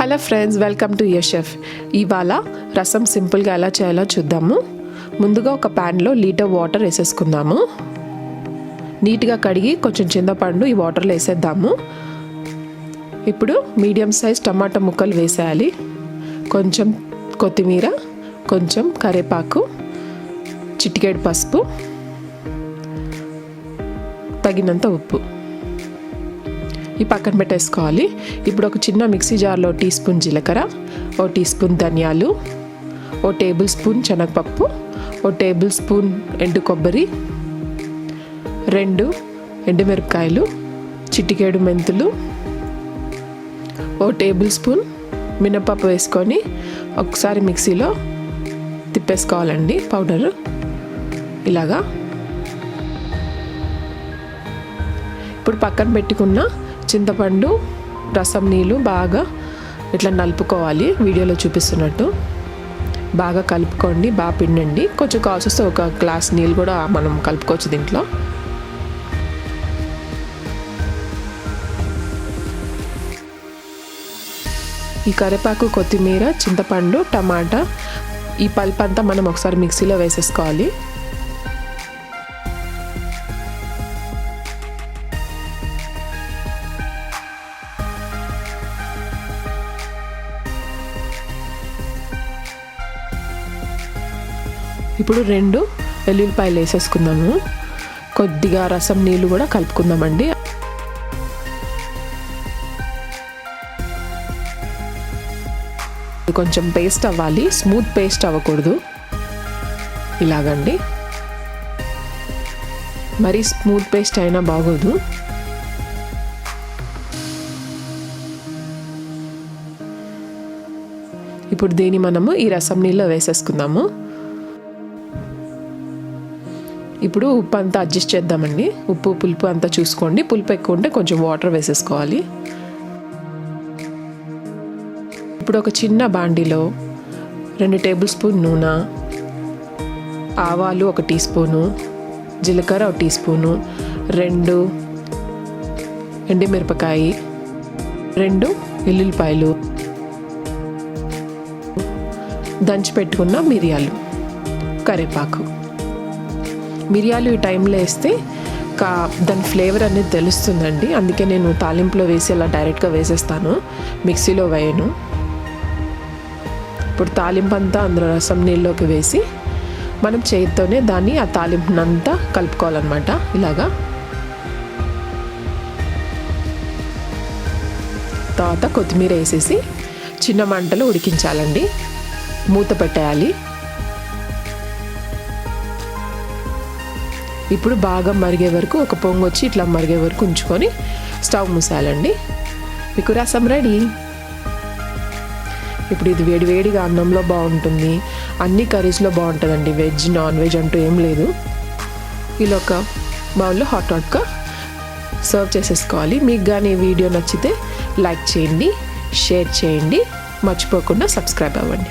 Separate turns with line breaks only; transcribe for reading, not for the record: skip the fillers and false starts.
Hello friends, welcome to your chef. ఇవాళ రసం సింపుల్గా ఎలా చేయాలో చూద్దాము. ముందుగా ఒక ప్యాన్లో లీటర్ వాటర్ వేసేసుకుందాము. నీట్గా కడిగి కొంచెం చింతపండు ఈ వాటర్లో వేసేద్దాము. ఇప్పుడు మీడియం సైజ్ టమాటా ముక్కలు వేసేయాలి. కొంచెం కొత్తిమీర, కొంచెం కరివేపాకు, చిటికెడు పసుపు, తగినంత ఉప్పు ఈ పక్కన పెట్టేసుకోవాలి. ఇప్పుడు ఒక చిన్న మిక్సీ జార్లో టీ స్పూన్ జీలకర్ర, ఓ టీ స్పూన్ ధనియాలు, ఓ టేబుల్ స్పూన్ శనగపప్పు, ఓ టేబుల్ స్పూన్ ఎండు కొబ్బరి, 2 ఎండుమిరపకాయలు, చిటికేడు మెంతులు, ఓ టేబుల్ స్పూన్ మినపప్పు వేసుకొని ఒకసారి మిక్సీలో తిప్పేసుకోవాలండి పౌడర్ ఇలాగా. ఇప్పుడు పక్కన పెట్టుకున్న చింతపండు రసం నీళ్ళు బాగా ఇట్లా నలుపుకోవాలి. వీడియోలో చూపిస్తున్నట్టు బాగా కలుపుకోండి, బాగా పిండండి. కొంచెం కావాల్సి వస్తే ఒక గ్లాస్ నీళ్ళు కూడా మనం కలుపుకోవచ్చు దీంట్లో. ఈ కరివేపాకు, కొత్తిమీర, చింతపండు, టమాటా ఈ పల్ప్ అంతా మనం ఒకసారి మిక్సీలో వేసేసుకోవాలి. ఇప్పుడు 2 వెల్లుల్లిపాయలు వేసేసుకుందాము. కొద్దిగా రసం నీళ్ళు కూడా కలుపుకుందామండి. కొంచెం పేస్ట్ అవ్వాలి, స్మూత్ పేస్ట్ అవ్వకూడదు. ఇలాగండి, మరీ స్మూత్ పేస్ట్ అయినా బాగోదు. ఇప్పుడు దీన్ని మనము ఈ రసం నీళ్ళలో వేసేసుకుందాము. ఇప్పుడు ఉప్పు అంతా అడ్జస్ట్ చేద్దామండి. ఉప్పు పులుపు అంతా చూసుకోండి. పులుపు ఎక్కువ ఉంటే కొంచెం వాటర్ వేసేసుకోవాలి. ఇప్పుడు ఒక చిన్న బాండిలో 2 టేబుల్ స్పూన్ నూనె, ఆవాలు 1 టీ స్పూను, జీలకర్ర 1 టీ స్పూను, 2 ఎండుమిరపకాయ, 2 వెల్లుల్లిపాయలు, దంచి పెట్టుకున్న మిరియాలు, కరివేపాకు. మిరియాలు ఈ టైంలో వేస్తే దాని ఫ్లేవర్ అనేది తెలుస్తుందండి. అందుకే నేను తాలింపులో వేసి అలా డైరెక్ట్గా వేసేస్తాను, మిక్సీలో వేయను. ఇప్పుడు తాలింపు అంతా అందులో రసం నీళ్ళలోకి వేసి మనం చేతితోనే దాన్ని ఆ తాలింపునంతా కలుపుకోవాలన్నమాట. ఇలాగా తర్వాత కొత్తిమీర వేసేసి చిన్న మంటలో ఉడికించాలండి. మూత పెట్టేయాలి. ఇప్పుడు బాగా మరిగే వరకు, ఒక పొంగు వచ్చి ఇట్లా మరిగే వరకు ఉంచుకొని స్టవ్ మూసేయాలండి. మీకు రసం రెడీ. ఇప్పుడు ఇది వేడివేడిగా అన్నంలో బాగుంటుంది, అన్ని కర్రీస్లో బాగుంటుందండి. వెజ్, నాన్ వెజ్ అంటూ ఏం లేదు. ఇలా ఒక బౌల్లో హాట్గా సర్వ్ చేసేసుకోవాలి. మీకు కానీ ఈ వీడియో నచ్చితే లైక్ చేయండి, షేర్ చేయండి, మర్చిపోకుండా సబ్స్క్రైబ్ అవ్వండి.